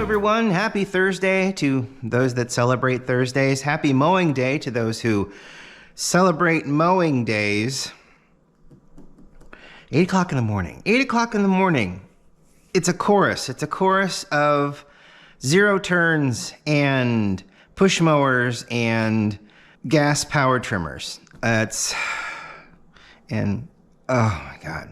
everyone. Happy Thursday to those that celebrate Thursdays. Happy mowing day to those who celebrate mowing days. 8 o'clock in the morning. 8 o'clock in the morning. It's a chorus. It's a chorus of zero turns and push mowers and gas power trimmers. Oh my God.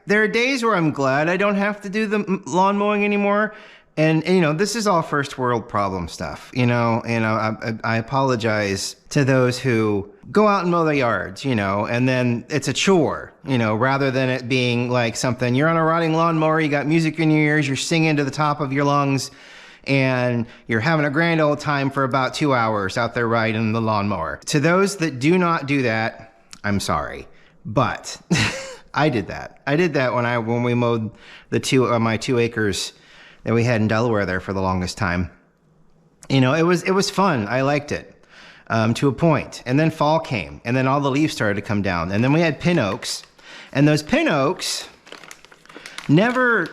There are days where I'm glad I don't have to do the lawn mowing anymore. And you know, this is all first world problem stuff, you know, and I apologize to those who go out and mow their yards, you know, and then it's a chore, you know, rather than it being like something, you're on a riding lawnmower, you got music in your ears, you're singing to the top of your lungs, and you're having a grand old time for about 2 hours out there riding the lawnmower. To those that do not do that, I'm sorry, but I did that. I did that when we mowed my 2 acres that we had in Delaware there for the longest time. You know, it was fun. I liked it to a point. And then fall came, and then all the leaves started to come down. And then we had pin oaks, and those pin oaks never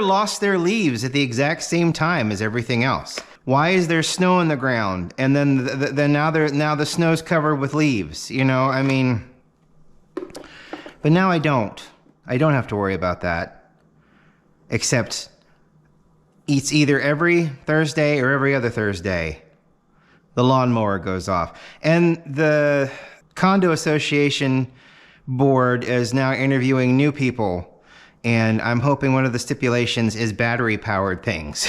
lost their leaves at the exact same time as everything else. Why is there snow on the ground? And then now the snow's covered with leaves, you know? I mean, but now I don't have to worry about that, except it's either every Thursday or every other Thursday the lawnmower goes off. And the condo association board is now interviewing new people, and I'm hoping one of the stipulations is battery powered things.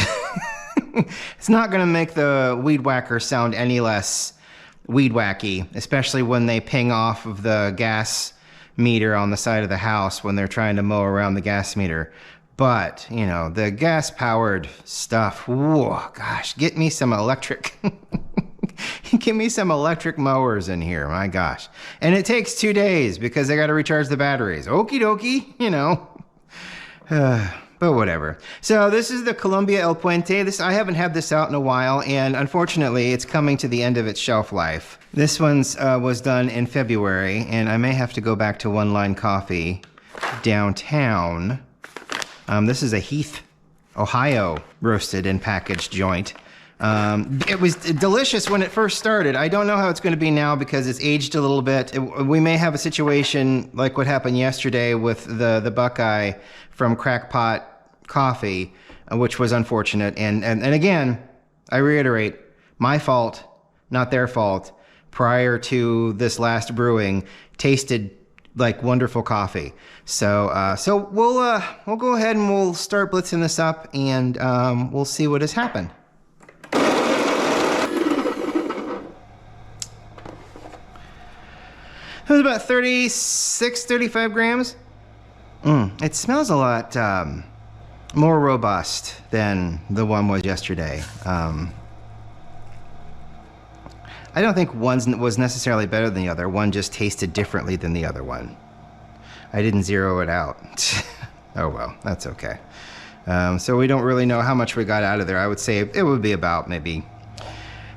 It's not going to make the weed whacker sound any less weed wacky, especially when they ping off of the gas meter on the side of the house when they're trying to mow around the gas meter. But, you know, the gas powered stuff, whoa, gosh, get me some electric. Give me some electric mowers in here, my gosh. And it takes 2 days because they got to recharge the batteries. Okie dokie, you know. But whatever. So this is the Colombia El Puente. I haven't had this out in a while, and unfortunately it's coming to the end of its shelf life. This one's was done in February, and I may have to go back to One Line Coffee downtown. This is a Heath, Ohio roasted and packaged joint. It was delicious when it first started. I don't know how it's going to be now because it's aged a little bit. We may have a situation like what happened yesterday with the Buckeye from Crackpot Coffee, which was unfortunate. And again, I reiterate, my fault, not their fault. Prior to this last brewing, tasted like wonderful coffee. So we'll go ahead and we'll start blitzing this up, and we'll see what has happened. It was about 35 grams. It smells a lot more robust than the one was yesterday. I don't think one was necessarily better than the other. One just tasted differently than the other one. I didn't zero it out. Oh well, that's okay. So we don't really know how much we got out of there. I would say it would be about maybe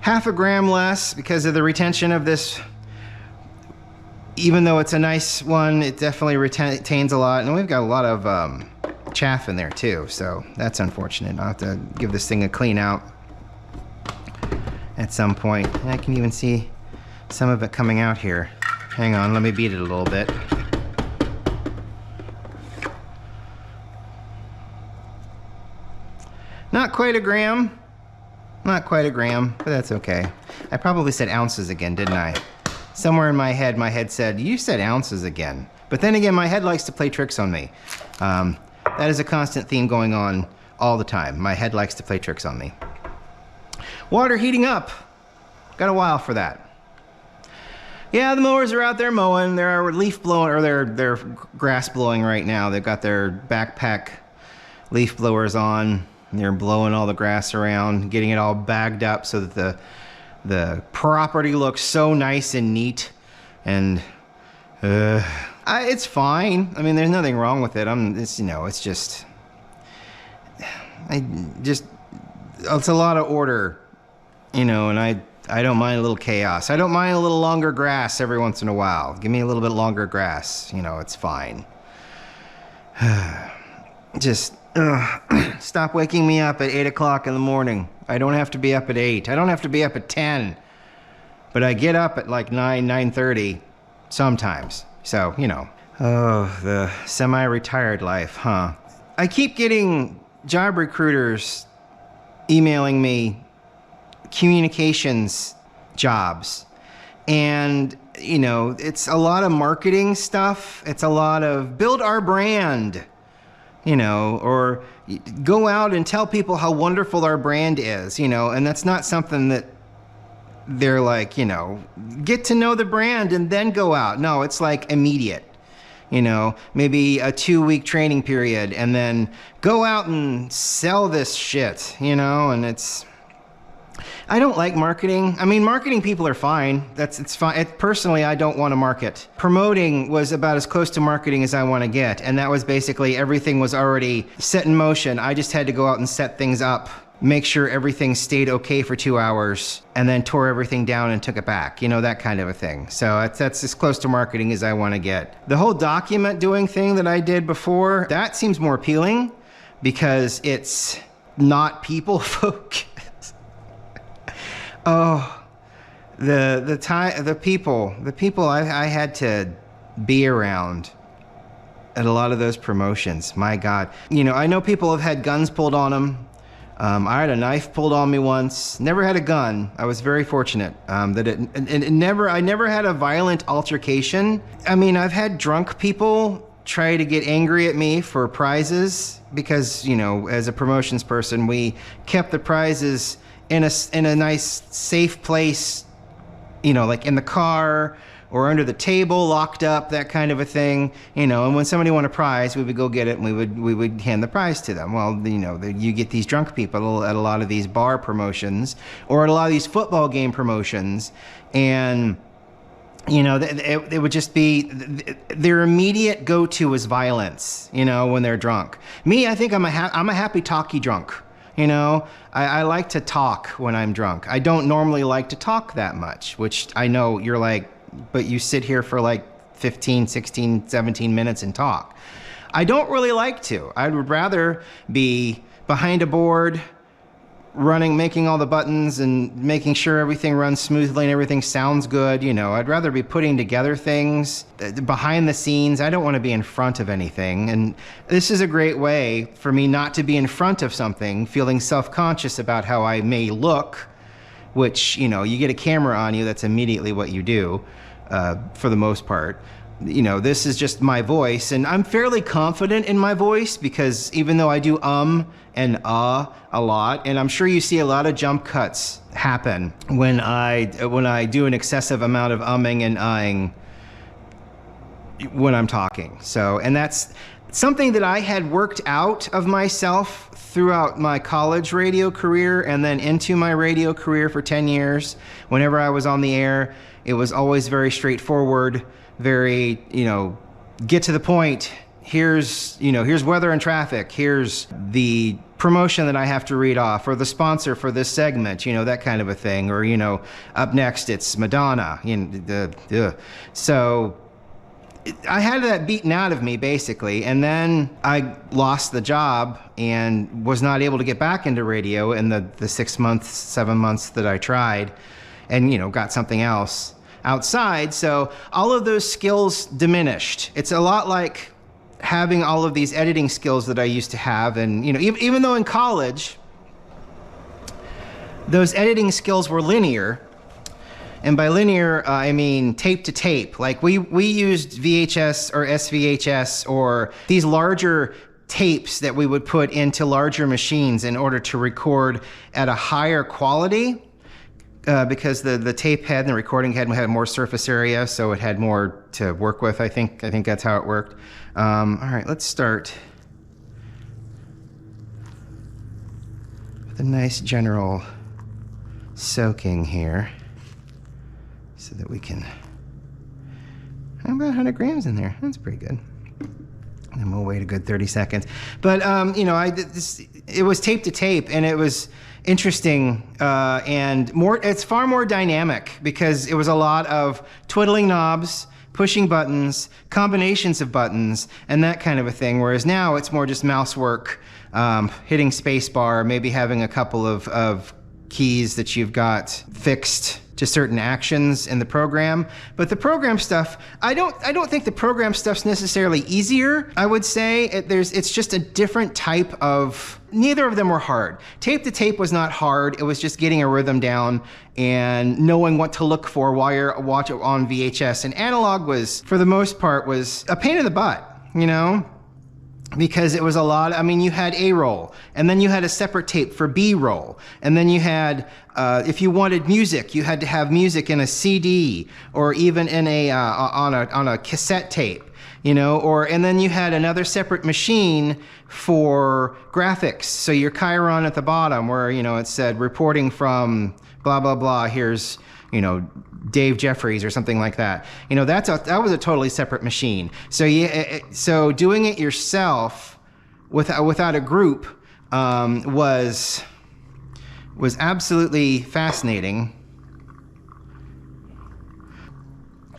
half a gram less because of the retention of this. Even though it's a nice one, it definitely retains a lot. And we've got a lot of chaff in there too, so that's unfortunate. I'll have to give this thing a clean out at some point. And I can even see some of it coming out here. Hang on, let me beat it a little bit. Not quite a gram. Not quite a gram, but that's okay. I probably said ounces again, didn't I? Somewhere in my head said, you said ounces again. But then again, my head likes to play tricks on me. That is a constant theme going on all the time. My head likes to play tricks on me. Water heating up. Got a while for that. Yeah, the mowers are out there mowing. They're leaf blowing, or they're grass blowing right now. They've got their backpack leaf blowers on. They're blowing all the grass around, getting it all bagged up so that the property looks so nice and neat. And it's fine. I mean, there's nothing wrong with it. It's just it's a lot of order, you know, and I don't mind a little chaos. I don't mind a little longer grass every once in a while. Give me a little bit longer grass, you know, it's fine. Just Stop waking me up at 8 o'clock in the morning. I don't have to be up at 8. I don't have to be up at 10. But I get up at like 9:30 sometimes. So, Oh, the semi-retired life, huh? I keep getting job recruiters emailing me communications jobs. And, it's a lot of marketing stuff. It's a lot of build our brand, or go out and tell people how wonderful our brand is, and that's not something that they're like, get to know the brand and then go out. No, it's like immediate, maybe a 2-week training period and then go out and sell this shit, and I don't like marketing. I mean, marketing people are fine. It's fine. Personally, I don't want to market. Promoting was about as close to marketing as I want to get. And that was basically everything was already set in motion. I just had to go out and set things up, make sure everything stayed okay for 2 hours, and then tore everything down and took it back, that kind of a thing. So that's as close to marketing as I want to get. The whole document doing thing that I did before, that seems more appealing because it's not people focused. Oh, the people I had to be around at a lot of those promotions. My God, I know people have had guns pulled on them. I had a knife pulled on me once. Never had a gun. I was very fortunate that I never had a violent altercation. I mean, I've had drunk people try to get angry at me for prizes because, as a promotions person, we kept the prizes in a nice safe place, like in the car or under the table, locked up, that kind of a thing, and when somebody won a prize, we would go get it and we would hand the prize to them. Well, you get these drunk people at a lot of these bar promotions or at a lot of these football game promotions, and it would just be their immediate go-to is violence, when they're drunk. Me, I think I'm a happy talky drunk. I like to talk when I'm drunk. I don't normally like to talk that much, which I know you're like, but you sit here for like 15, 16, 17 minutes and talk. I don't really like to. I would rather be behind a board, running, making all the buttons and making sure everything runs smoothly and everything sounds good. I'd rather be putting together things behind the scenes. I don't want to be in front of anything. And this is a great way for me not to be in front of something, feeling self-conscious about how I may look, which, you get a camera on you, that's immediately what you do, for the most part. This is just my voice, and I'm fairly confident in my voice because even though I do and a lot, and I'm sure you see a lot of jump cuts happen when I do an excessive amount of umming and ahhing when I'm talking. So, and that's something that I had worked out of myself throughout my college radio career and then into my radio career for 10 years. Whenever I was on the air, it was always very straightforward, very, get to the point. Here's weather and traffic. Here's the promotion that I have to read off, or the sponsor for this segment, that kind of a thing. Or, up next it's Madonna. So I had that beaten out of me, basically. And then I lost the job and was not able to get back into radio in the 6 months, 7 months that I tried, and, got something else outside. So all of those skills diminished. It's a lot like having all of these editing skills that I used to have. And, even though in college, those editing skills were linear. And by linear, I mean tape to tape. Like we used VHS or SVHS or these larger tapes that we would put into larger machines in order to record at a higher quality. Because the tape head and the recording head had more surface area, so it had more to work with. I think that's how it worked. All right, let's start with a nice general soaking here, so that we can. About 100 grams in there. That's pretty good. And we'll wait a good 30 seconds. But I did this. It was tape to tape, and it was interesting and more. It's far more dynamic because it was a lot of twiddling knobs, pushing buttons, combinations of buttons, and that kind of a thing. Whereas now it's more just mouse work, hitting spacebar, maybe having a couple of keys that you've got fixed to certain actions in the program. But the program stuff, I don't think the program stuff's necessarily easier. I would say it's just a different type of, neither of them were hard. Tape to tape was not hard. It was just getting a rhythm down and knowing what to look for while you're watching on VHS. And analog was, for the most part, was a pain in the butt, you know? Because it was a lot, I mean, you had A-roll, and then you had a separate tape for B-roll, and then you had, if you wanted music, you had to have music in a CD, or even in on a cassette tape, you know, and then you had another separate machine for graphics. So your Chiron at the bottom, where, you know, it said reporting from blah, blah, blah, here's, you know, Dave Jeffries or something like that. You know, that was a totally separate machine. So so doing it yourself without a group was absolutely fascinating.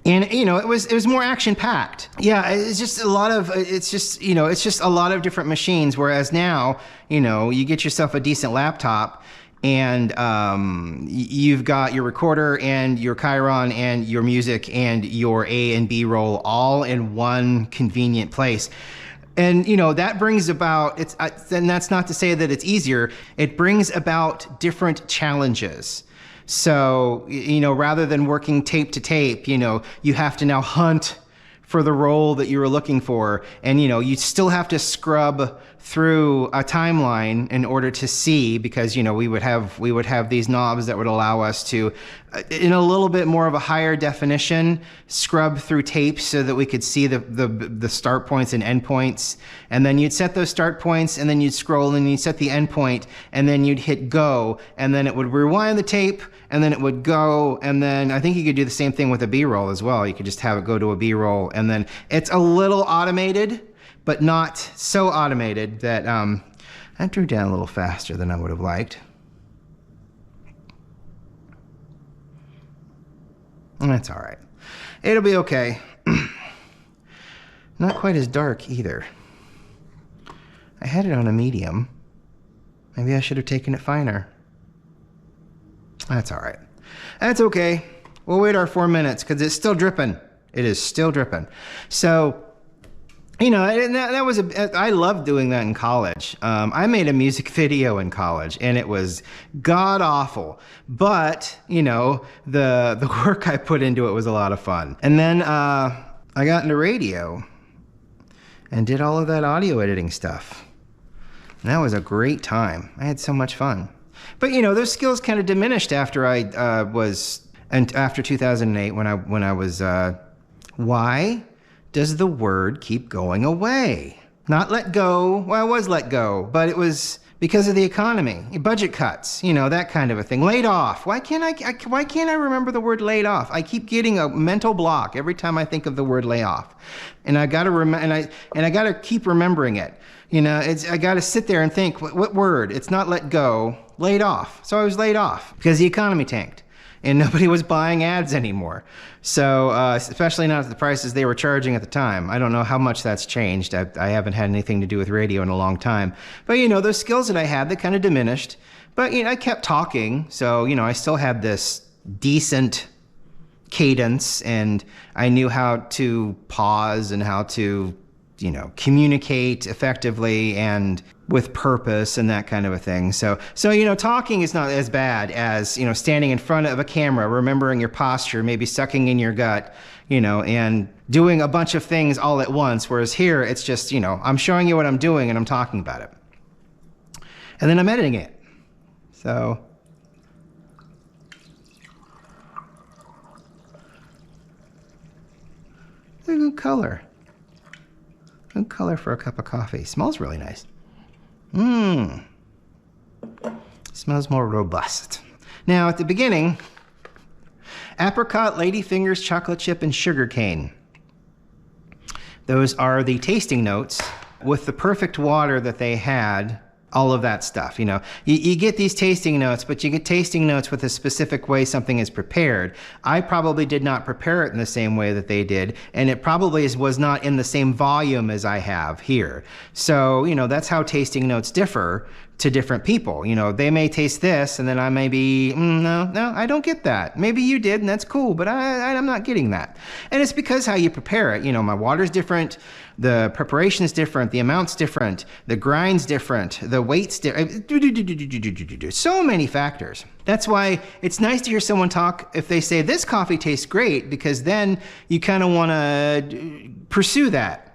And, you know, it was more action packed. Yeah, it's just a lot of different machines. Whereas now, you know, you get yourself a decent laptop, and you've got your recorder and your Chiron and your music and your A and B roll all in one convenient place. And, you know, that brings about, and that's not to say that it's easier, it brings about different challenges. So, you know, rather than working tape to tape, you know, you have to now hunt for the roll that you were looking for. And, you know, you still have to scrub through a timeline in order to see, because, you know, we would have these knobs that would allow us to, in a little bit more of a higher definition, scrub through tapes so that we could see the start points and end points. And then you'd set those start points, and then you'd scroll, and you'd set the end point, and then you'd hit go, and then it would rewind the tape, and then it would go, and then I think you could do the same thing with a B-roll as well. You could just have it go to a B-roll, and then it's a little automated, but not so automated that I drew down a little faster than I would have liked. And that's all right. It'll be okay. Not quite as dark either. I had it on a medium. Maybe I should have taken it finer. That's all right. That's okay. We'll wait our 4 minutes because it's still dripping. It is still dripping. So, you know, that was I loved doing that in college. I made a music video in college, and it was god awful. But, you know, the work I put into it was a lot of fun. And then I got into radio and did all of that audio editing stuff. And that was a great time. I had so much fun. But, you know, those skills kind of diminished after after 2008 when I was. Why does the word keep going away? Not let go. Well, it was let go, but it was because of the economy, budget cuts, you know, that kind of a thing. Laid off. Why can't I remember the word laid off? I keep getting a mental block every time I think of the word lay off, and I got to I got to keep remembering it. You know, I got to sit there and think, what word? It's not let go. Laid off. So I was laid off because the economy tanked and nobody was buying ads anymore. So, especially not at the prices they were charging at the time. I don't know how much that's changed. I haven't had anything to do with radio in a long time. But, you know, those skills that I had, they kind of diminished. But, you know, I kept talking. So, you know, I still had this decent cadence, and I knew how to pause and how to, you know, communicate effectively and with purpose and that kind of a thing. So, you know, talking is not as bad as, you know, standing in front of a camera, remembering your posture, maybe sucking in your gut, you know, and doing a bunch of things all at once. Whereas here, it's just, you know, I'm showing you what I'm doing and I'm talking about it. And then I'm editing it. So, it's a good color. Good color for a cup of coffee. Smells really nice. Smells more robust. Now, at the beginning, apricot, ladyfingers, chocolate chip, and sugar cane. Those are the tasting notes. With the perfect water that they had, all of that stuff. You get these tasting notes, but you get tasting notes with a specific way something is prepared. I probably did not prepare it in the same way that they did, and it probably was not in the same volume as I have here. So, that's how tasting notes differ to different people. They may taste this, and then I may be, no, I don't get that. Maybe you did, and that's cool, but I'm not getting that. And it's because how you prepare it. My water's different, the preparation's different, the amount's different, the grind's different, the weight's different. So many factors. That's why it's nice to hear someone talk if they say this coffee tastes great, because then you kind of want to pursue that.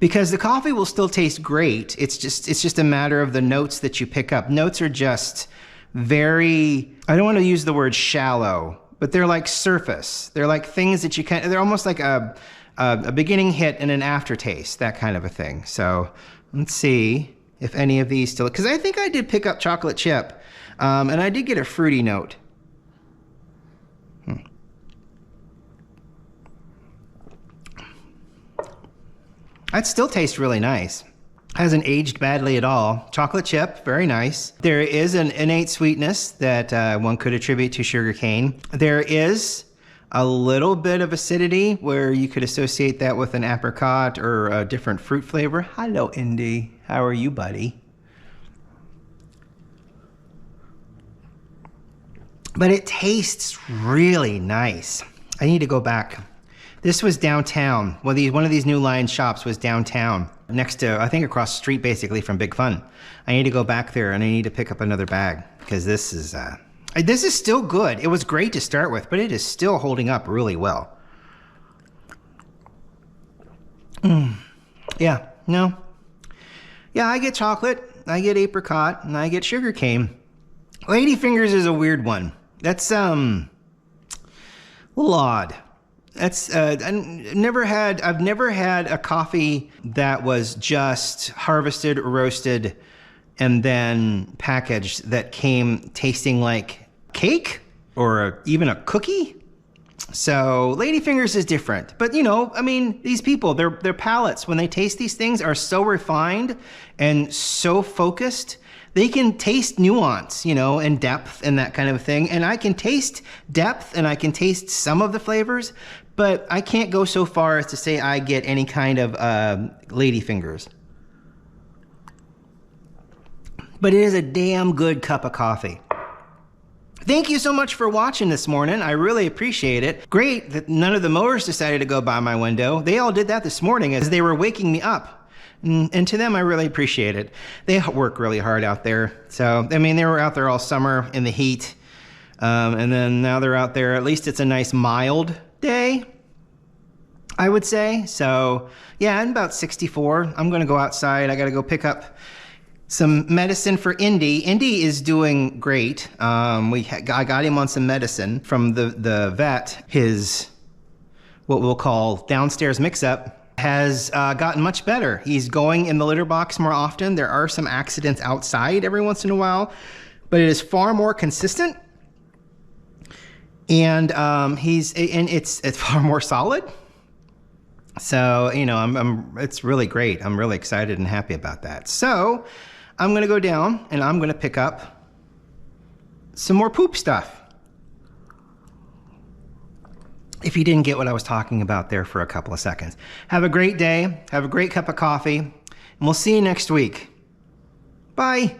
Because the coffee will still taste great. It's just a matter of the notes that you pick up. Notes are just very, I don't want to use the word shallow, but they're like surface. They're like things that they're almost like a beginning hit and an aftertaste, that kind of a thing. So let's see if any of these still, because I think I did pick up chocolate chip, and I did get a fruity note. That still tastes really nice. Hasn't aged badly at all. Chocolate chip, very nice. There is an innate sweetness that one could attribute to sugar cane. There is a little bit of acidity where you could associate that with an apricot or a different fruit flavor. Hello, Indy. How are you, buddy? But it tastes really nice. I need to go back. This was downtown. One of these new line shops was downtown, next to, I think across the street basically from Big Fun. I need to go back there and I need to pick up another bag because this is still good. It was great to start with, but it is still holding up really well. Yeah, no. Yeah, I get chocolate, I get apricot, and I get sugar cane. Ladyfingers is a weird one. That's a little odd. That's I've never had a coffee that was just harvested, roasted, and then packaged that came tasting like cake or even a cookie. So Ladyfingers is different. But these people, their palates, when they taste these things, are so refined and so focused. They can taste nuance, and depth and that kind of thing. And I can taste depth and I can taste some of the flavors, but I can't go so far as to say I get any kind of Ladyfingers. But it is a damn good cup of coffee. Thank you so much for watching this morning. I really appreciate it. Great that none of the mowers decided to go by my window. They all did that this morning as they were waking me up. And to them, I really appreciate it. They work really hard out there. So, they were out there all summer in the heat. And then now they're out there. At least it's a nice mild day, I would say. So, yeah, I'm about 64. I'm going to go outside. I got to go pick up some medicine for Indy. Indy is doing great. I got him on some medicine from the vet. His, what we'll call downstairs mix-up, has gotten much better. He's going in the litter box more often. There are some accidents outside every once in a while, but it is far more consistent. And it's far more solid. So, it's really great. I'm really excited and happy about that. So, I'm gonna go down and I'm gonna pick up some more poop stuff. If you didn't get what I was talking about there for a couple of seconds. Have a great day. Have a great cup of coffee. And we'll see you next week. Bye.